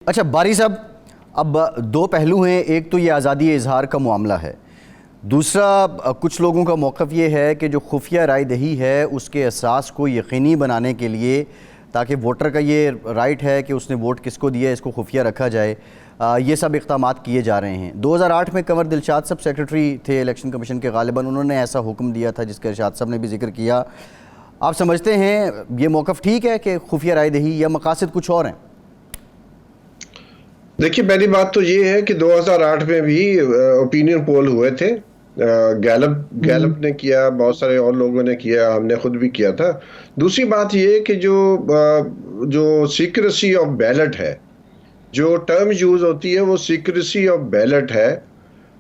अच्छा बारी साहब, अब दो पहलू हैं। एक तो ये आज़ादी इजहार का मामला है, दूसरा कुछ लोगों का मौक़िफ़ ये है कि जो खुफिया राय दही है उसके एहसास को यकीनी बनाने के लिए, ताकि वोटर का ये राइट है कि उसने वोट किसको दिया इसको खुफिया रखा जाए, ये सब इक़दामात किए जा रहे हैं। 2008 में कंवर दिलशाद साहब सेक्रेटरी थे इलेक्शन कमीशन के, गालिबन उन्होंने ऐसा हुक्म दिया था जिसका इरशाद साहब ने भी जिक्र किया। आप समझते हैं ये मौक़िफ़ ठीक है कि खुफिया राय दही, या मकासद कुछ और हैं? देखिए, पहली बात तो ये है कि 2008 में भी ओपिनियन पोल हुए थे। गैलप ने किया, बहुत सारे और लोगों ने किया, हमने खुद भी किया था। दूसरी बात ये कि जो सीक्रेसी ऑफ बैलेट है, जो टर्म यूज होती है वो सीक्रेसी ऑफ बैलेट है,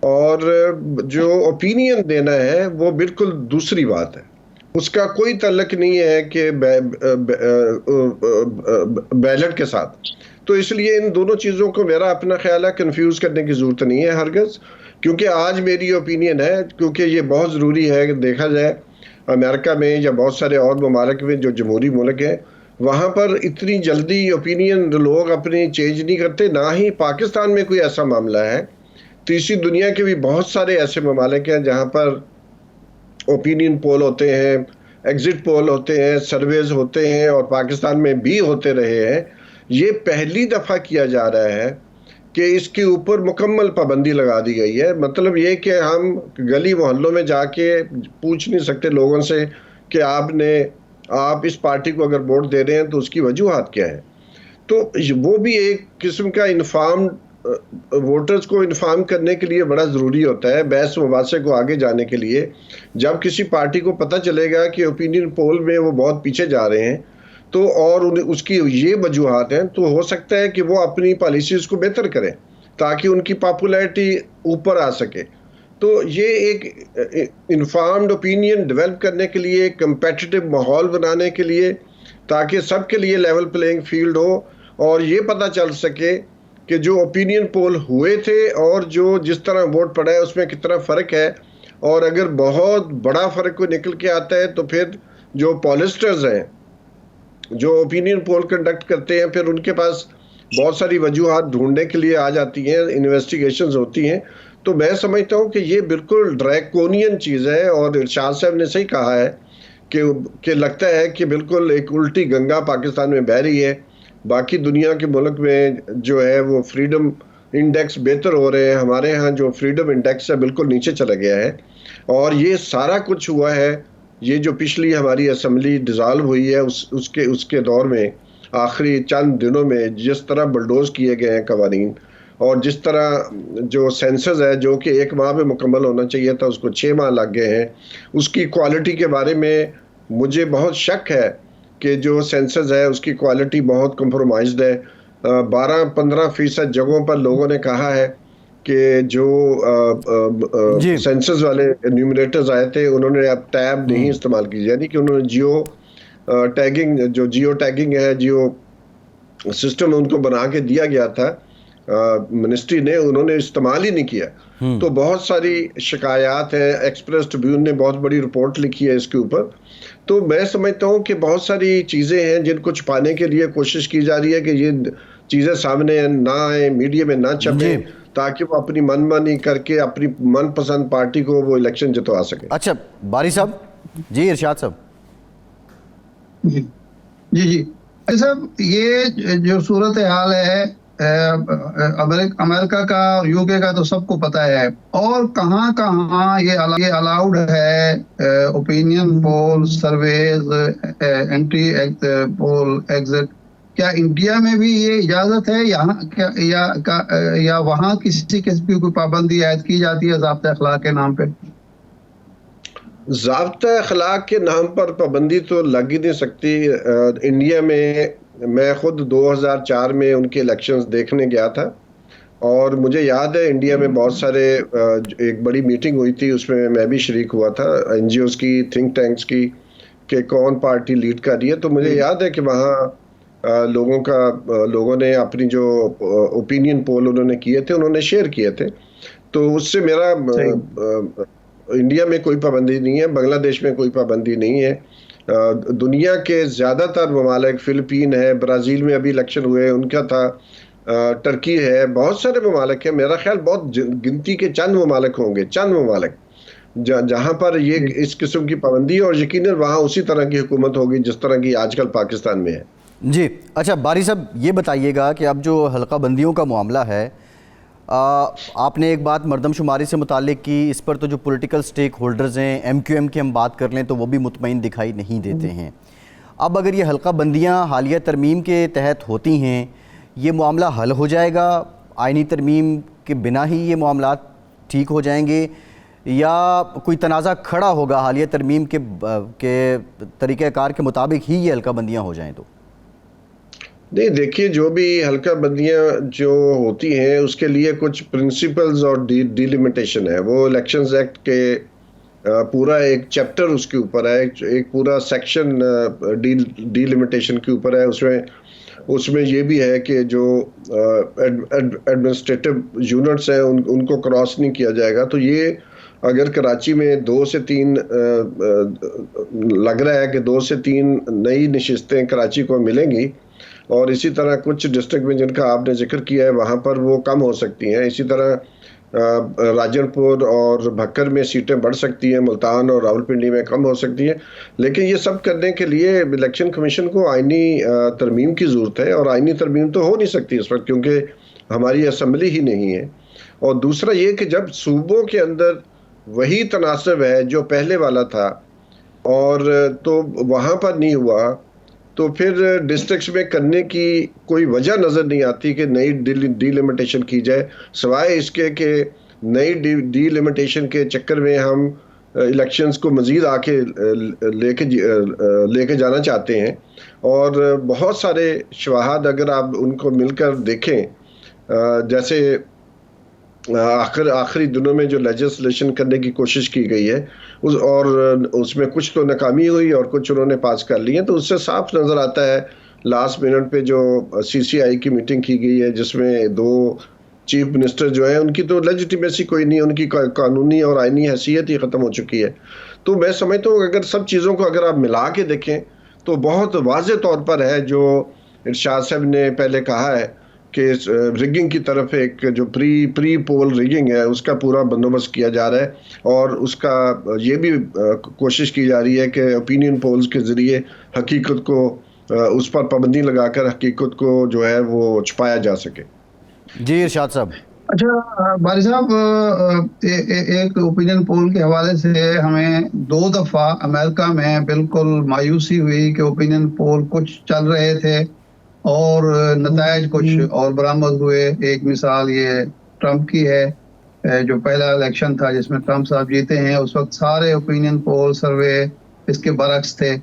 और जो ओपिनियन देना है वो बिल्कुल दूसरी बात है। उसका कोई तल्लक नहीं है कि बैलेट के साथ। तो इसलिए इन दोनों चीज़ों को, मेरा अपना ख्याल है, कंफ्यूज करने की ज़रूरत नहीं है हरगज़। क्योंकि आज मेरी ओपिनियन है, क्योंकि ये बहुत ज़रूरी है कि देखा जाए अमेरिका में या बहुत सारे और ममालिक में जो जमहूरी मुल्क हैं, वहाँ पर इतनी जल्दी ओपिनियन लोग अपनी चेंज नहीं करते। ना ही पाकिस्तान में कोई ऐसा मामला है। तीसरी दुनिया के भी बहुत सारे ऐसे ममालिक हैं जहाँ पर ओपिनियन पोल होते हैं, एग्जिट पोल होते हैं, सर्वेज होते हैं, और पाकिस्तान में भी होते रहे हैं। ये पहली दफ़ा किया जा रहा है कि इसके ऊपर मुकम्मल पाबंदी लगा दी गई है। मतलब ये कि हम गली मोहल्लों में जाके पूछ नहीं सकते लोगों से कि आप इस पार्टी को अगर वोट दे रहे हैं तो उसकी वजूहात क्या है। तो वो भी एक किस्म का इन्फॉर्म्ड, वोटर्स को इन्फॉर्म करने के लिए बड़ा ज़रूरी होता है, बहस मुबासे को आगे जाने के लिए। जब किसी पार्टी को पता चलेगा कि ओपिनियन पोल में वो बहुत पीछे जा रहे हैं, तो और उसकी ये वजूहात हैं, तो हो सकता है कि वो अपनी पॉलिसीज़ को बेहतर करें ताकि उनकी पॉपुलैरिटी ऊपर आ सके। तो ये एक इन्फॉर्म्ड ओपिनियन डेवलप करने के लिए, एक कंपेटिटिव माहौल बनाने के लिए, ताकि सबके लिए लेवल प्लेइंग फील्ड हो, और ये पता चल सके कि जो ओपिनियन पोल हुए थे और जो जिस तरह वोट पड़ा है उसमें कितना फ़र्क है। और अगर बहुत बड़ा फ़र्क कोई निकल के आता है तो फिर जो पॉलिस्टर्स हैं, जो ओपिनियन पोल कंडक्ट करते हैं, फिर उनके पास बहुत सारी वजूहात ढूंढने के लिए आ जाती हैं, इन्वेस्टिगेशंस होती हैं। तो मैं समझता हूँ कि ये बिल्कुल ड्रैकोनियन चीज़ है, और इरशाद साहब ने सही कहा है कि लगता है कि बिल्कुल एक उल्टी गंगा पाकिस्तान में बह रही है। बाकी दुनिया के मुल्क में जो है वो फ्रीडम इंडेक्स बेहतर हो रहे हैं, हमारे यहाँ जो फ्रीडम इंडेक्स है बिल्कुल नीचे चला गया है। और ये सारा कुछ हुआ है, ये जो पिछली हमारी असम्बली डिज़ाल्व हुई है उसके दौर में, आखिरी चंद दिनों में जिस तरह बलडोज किए गए हैं कवानीन, और जिस तरह जो सेंसस है जो कि 1 माह में मुकम्मल होना चाहिए था उसको 6 माह लग गए हैं। उसकी क्वालिटी के बारे में मुझे बहुत शक है कि जो सेंसस है उसकी क्वालिटी बहुत कंप्रोमाइज्ड है। 12-15% जगहों पर लोगों ने कहा है कि जो सेंसस वाले न्यूमरेटर्स आए थे उन्होंने अब टैब नहीं इस्तेमाल की, यानी कि उन्होंने जियो टैगिंग है, जियो सिस्टम उनको बना के दिया गया था मिनिस्ट्री ने, उन्होंने इस्तेमाल ही नहीं किया। तो बहुत सारी शिकायत है, एक्सप्रेस ट्रिब्यून ने बहुत बड़ी रिपोर्ट लिखी है इसके ऊपर। तो मैं समझता हूँ कि बहुत सारी चीज़ें हैं जिनको छुपाने के लिए कोशिश की जा रही है कि ये चीज़ें सामने ना आए, मीडिया में ना छपे, ताकि वो अपनी मनमानी करके अपनी मनपसंद पार्टी को वो इलेक्शन जितवा सके। अच्छा बारी साहब जी, इरशाद साहब जी जी साहब, ये जो सूरत हाल है अमेरिका का और यूके का तो सबको पता है, और कहाँ कहाँ ये अलाउड है ओपिनियन पोल, सर्वेज, एंट्री पोल, एग्जिट। क्या इंडिया में भी ये इजाजत है या वहाँ किसी किस्म की कोई पाबंदी आयद की जाती है ज़ाब्ता अखलाक के नाम पे? ज़ाब्ता अखलाक के नाम पर पाबंदी तो लग ही नहीं सकती। इंडिया में मैं खुद 2004 में उनके इलेक्शंस देखने गया था, और मुझे याद है इंडिया में बहुत सारे एक बड़ी मीटिंग हुई थी, उसमें मैं भी शरीक हुआ था, एनजीओज़ की, थिंक टैंक्स की, कि कौन पार्टी लीड कर रही है। तो मुझे याद है कि वहाँ लोगों ने अपनी जो ओपिनियन पोल उन्होंने किए थे उन्होंने शेयर किए थे। तो उससे मेरा इंडिया में कोई पाबंदी नहीं है, बांग्लादेश में कोई पाबंदी नहीं है। दुनिया के ज़्यादातर ममालिक, फिलिपीन है, ब्राज़ील में अभी इलेक्शन हुए उनका था, टर्की है, बहुत सारे ममालिक हैं, मेरा ख्याल बहुत गिनती के चंद ममालिक होंगे, चंद ममालिक जहां पर ये इस किस्म की पाबंदी है, और यकीनन वहां उसी तरह की हुकूमत होगी जिस तरह की आजकल पाकिस्तान में है। जी अच्छा, बारी साहब ये बताइएगा कि अब जो हल्का बंदियों का मामला है, आपने एक बात मरदमशुमारी से मुतालिक की, इस पर तो जो पॉलिटिकल स्टेक होल्डर्स हैं, MQM की हम बात कर लें तो वो भी मुतमईन दिखाई नहीं देते हैं। अब अगर ये हल्का बंदियाँ हालिया तरमीम के तहत होती हैं, ये मामला हल हो जाएगा, आइनी तरमीम के बिना ही ये मामला ठीक हो जाएंगे, या कोई तनाज़ा खड़ा होगा हालिया तरमीम के तरीक़ाकार के मुताबिक ही ये हल्का बंदियाँ हो जाएँ? तो नहीं, देखिए, जो भी हल्का बंदियां जो होती हैं उसके लिए कुछ प्रिंसिपल्स और डिलिमिटेशन है। वो इलेक्शंस एक्ट के पूरा एक चैप्टर उसके ऊपर है, एक पूरा सेक्शन डिलिमिटेशन के ऊपर है। उसमें ये भी है कि जो एडमिनिस्ट्रेटिव यूनिट्स हैं उनको क्रॉस नहीं किया जाएगा। तो ये अगर कराची में 2 से 3 लग रहा है कि 2 से 3 नई नशिस्तें कराची को मिलेंगी, और इसी तरह कुछ डिस्ट्रिक्ट में जिनका आपने जिक्र किया है वहाँ पर वो कम हो सकती हैं। इसी तरह राजनपुर और भक्कर में सीटें बढ़ सकती हैं, मुल्तान और रावलपिंडी में कम हो सकती हैं। लेकिन ये सब करने के लिए इलेक्शन कमीशन को आइनी तरमीम की ज़रूरत है, और आइनी तरमीम तो हो नहीं सकती इस वक्त क्योंकि हमारी असम्बली ही नहीं है। और दूसरा ये कि जब सूबों के अंदर वही तनासब है जो पहले वाला था, और तो वहाँ पर नहीं हुआ, तो फिर डिस्ट्रिक्ट्स में करने की कोई वजह नज़र नहीं आती कि नई डिलिमिटेशन की जाए, सिवाय इसके कि नई डिलिमिटेशन के चक्कर में हम इलेक्शंस को मज़ीद आके लेके जाना चाहते हैं। और बहुत सारे शवाहद अगर आप उनको मिलकर देखें, जैसे आखिरी दिनों में जो लेजिस्लेशन करने की कोशिश की गई है उसमें कुछ तो नाकामी हुई और कुछ उन्होंने पास कर लिए, तो उससे साफ नज़र आता है लास्ट मिनट पे जो CCI की मीटिंग की गई है जिसमें 2 चीफ मिनिस्टर जो हैं उनकी तो लेजिटिमेसी कोई नहीं, उनकी कानूनी और आइनी हैसियत ही ख़त्म हो चुकी है। तो मैं समझता हूँ अगर सब चीज़ों को अगर आप मिला के देखें तो बहुत वाज़े तौर पर है जो इरशाद साहब ने पहले कहा है कि रिगिंग की तरफ एक जो प्री पोल रिगिंग है उसका पूरा बंदोबस्त किया जा रहा है, और उसका ये भी कोशिश की जा रही है कि ओपिनियन पोल्स के ज़रिए हकीकत को उस पर पाबंदी लगाकर हकीकत को जो है वो छुपाया जा सके। जी इरशाद साहब। अच्छा बारी साहब, एक ओपिनियन पोल के हवाले से हमें 2 दफ़ा अमेरिका में बिल्कुल मायूसी हुई कि ओपिनियन पोल कुछ चल रहे थे और नतायज कुछ और बरामद हुए। एक मिसाल ये ट्रंप की है, जो पहला इलेक्शन था जिसमें ट्रंप साहब जीते हैं, उस वक्त सारे ओपिनियन पोल सर्वे इसके बरक्स थे।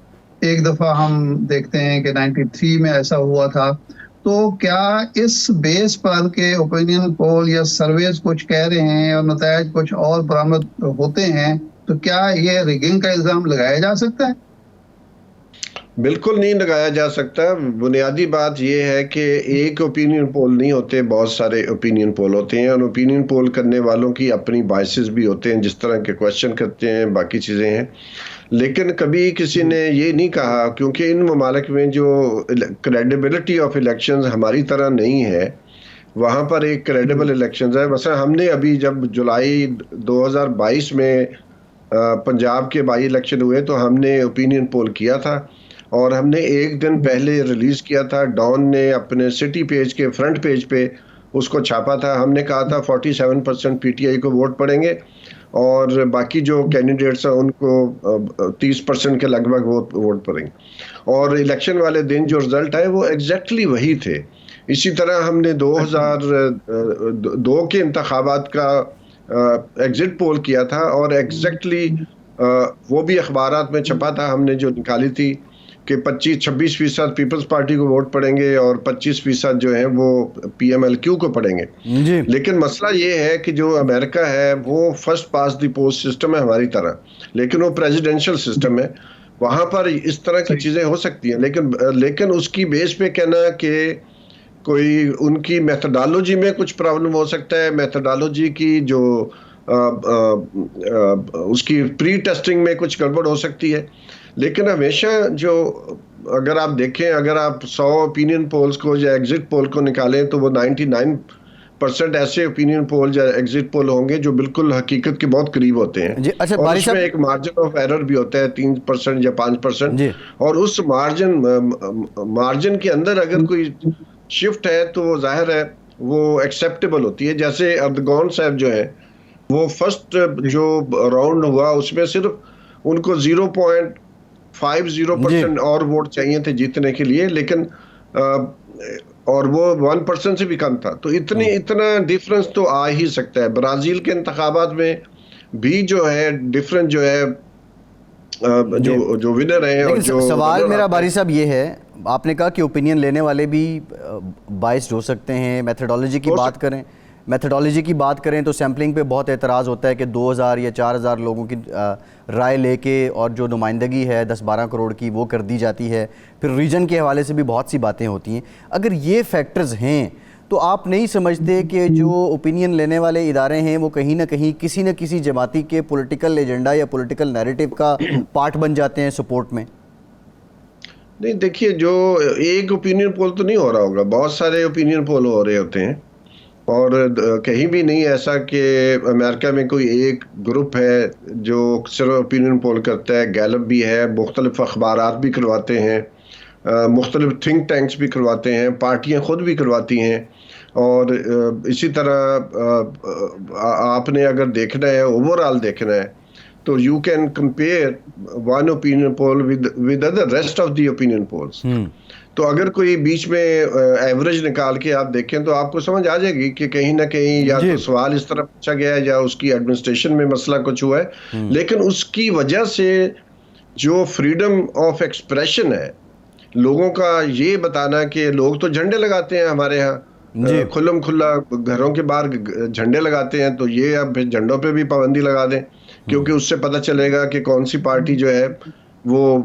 एक दफ़ा हम देखते हैं कि 93 में ऐसा हुआ था। तो क्या इस बेस पर के ओपिनियन पोल या सर्वेज कुछ कह रहे हैं और नतायज कुछ और बरामद होते हैं, तो क्या ये रिगिंग का इल्ज़ाम लगाया जा सकता है? बिल्कुल नहीं लगाया जा सकता। बुनियादी बात यह है कि एक ओपिनियन पोल नहीं होते, बहुत सारे ओपिनियन पोल होते हैं, और ओपिनियन पोल करने वालों की अपनी बायसेस भी होते हैं, जिस तरह के क्वेश्चन करते हैं, बाकी चीज़ें हैं। लेकिन कभी किसी ने ये नहीं कहा, क्योंकि इन ममालिक में जो क्रेडिबिलिटी ऑफ इलेक्शंस हमारी तरह नहीं है, वहाँ पर एक क्रेडिबल इलेक्शंस है। वैसे हमने अभी जब जुलाई 2022 में पंजाब के बाई इलेक्शन हुए तो हमने ओपिनियन पोल किया था, और हमने एक दिन पहले रिलीज़ किया था। डॉन ने अपने सिटी पेज के फ्रंट पेज पे उसको छापा था। हमने कहा था 47% PTI को वोट पड़ेंगे और बाकी जो कैंडिडेट्स हैं उनको 30% के लगभग वोट पड़ेंगे, और इलेक्शन वाले दिन जो रिज़ल्ट आए वो एग्जैक्टली वही थे। इसी तरह हमने 2002 के इंतखाबात का एग्जिट पोल किया था, और एग्जैक्टली वो भी अखबारात में छपा था हमने जो निकाली थी कि 25-26% पीपल्स पार्टी को वोट पड़ेंगे और 25% जो है वो PMLQ को पड़ेंगे। लेकिन मसला ये है कि जो अमेरिका है वो first pass the post system है हमारी तरह, लेकिन वो प्रेसिडेंशियल सिस्टम है। वहाँ पर इस तरह की चीज़ें हो सकती हैं, लेकिन उसकी बेस पे कहना कि कोई उनकी मेथोडोलॉजी में कुछ प्रॉब्लम हो सकता है, मेथोडोलॉजी की जो उसकी प्री टेस्टिंग में कुछ गड़बड़ हो सकती है, लेकिन हमेशा जो अगर आप देखें, अगर आप 100 ओपिनियन पोल्स को या एग्जिट पोल को निकालें तो वो 99% ऐसे ओपिनियन पोल या एग्जिट पोल होंगे जो बिल्कुल हकीकत के बहुत करीब होते हैं। जी, अच्छा, और बारी उसमें साहब, एक मार्जिन ऑफ एरर भी होता है 3% या 5%। जी, और उस मार्जिन के अंदर अगर कोई शिफ्ट है तो वो जाहिर है वो एक्सेप्टेबल होती है। जैसे अर्दगॉन साहब जो है, वो फर्स्ट जो राउंड हुआ उसमें सिर्फ उनको 0.50% और वोट चाहिए थे जीतने के लिए, लेकिन और वो 1% से भी कम था। तो इतना डिफरेंस तो आ ही सकता है। ब्राजील के इंतखाबात में भी जो है डिफरेंस जो है जो विनर है और लेकिन जो सवाल रनर मेरा अप बारी है। साहब ये है, आपने कहा कि ओपिनियन लेने वाले भी बाइस्ड हो सकते हैं। मेथडोलॉजी की बात करें, तो सैम्पलिंग पे बहुत एतराज़ होता है कि 2000 या 4000 लोगों की राय लेके और जो नुमाइंदगी है 10-12 करोड़ की वो कर दी जाती है। फिर रीजन के हवाले से भी बहुत सी बातें होती हैं। अगर ये फैक्टर्स हैं तो आप नहीं समझते कि जो ओपिनियन लेने वाले इदारे हैं वो कहीं ना कहीं किसी न किसी जमाती के पॉलिटिकल एजेंडा या पॉलिटिकल नैरेटिव का पार्ट बन जाते हैं सपोर्ट में? नहीं, देखिए, जो एक ओपिनियन पोल तो नहीं हो रहा होगा, बहुत सारे ओपिनियन पोल हो रहे होते हैं। और कहीं भी नहीं ऐसा कि अमेरिका में कोई एक ग्रुप है जो सिर्फ ओपिनियन पोल करता है। गैलप भी है, मुख्तलिफ अखबारात भी करवाते हैं, मुख्तलिफ थिंक टैंक्स भी करवाते हैं, पार्टियां खुद भी करवाती हैं। और इसी तरह आपने अगर देखना है, ओवरऑल देखना है, तो you can compare one opinion poll with the rest of the opinion polls. तो अगर कोई बीच में एवरेज निकाल के आप देखें तो आपको समझ आ जाएगी कि कहीं ना कहीं या तो सवाल इस तरह पूछा गया है या उसकी एडमिनिस्ट्रेशन में मसला कुछ हुआ है। लेकिन उसकी वजह से जो फ्रीडम ऑफ एक्सप्रेशन है, लोगों का ये बताना कि लोग तो झंडे लगाते हैं हमारे यहाँ, खुल्लम खुल्ला घरों के बाहर झंडे लगाते हैं, तो ये अब झंडों पे भी पाबंदी लगा दें, क्योंकि उससे पता चलेगा कि कौन सी पार्टी जो है वो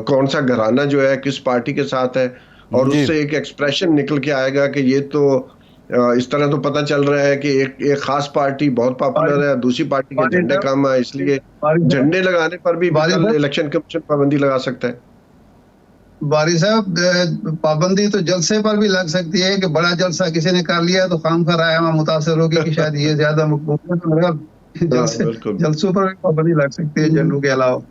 कौन सा घराना जो है किस पार्टी के साथ है। और उससे एक एक्सप्रेशन निकल के आएगा कि ये तो इस तरह तो पता चल रहा है कि एक खास पार्टी बहुत पॉपुलर है, दूसरी पार्टी के झंडे कम है, इसलिए झंडे लगाने पर भी इलेक्शन कमीशन पाबंदी लगा सकता है। बारी साहब, पाबंदी तो जलसे पर भी लग सकती है कि बड़ा जलसा किसी ने कर लिया तो खाम खा राय मुतासर होगी कि शायद ये ज्यादा मकबूल है। जलसों पर भी पाबंदी लग सकती है झंडों के अलावा।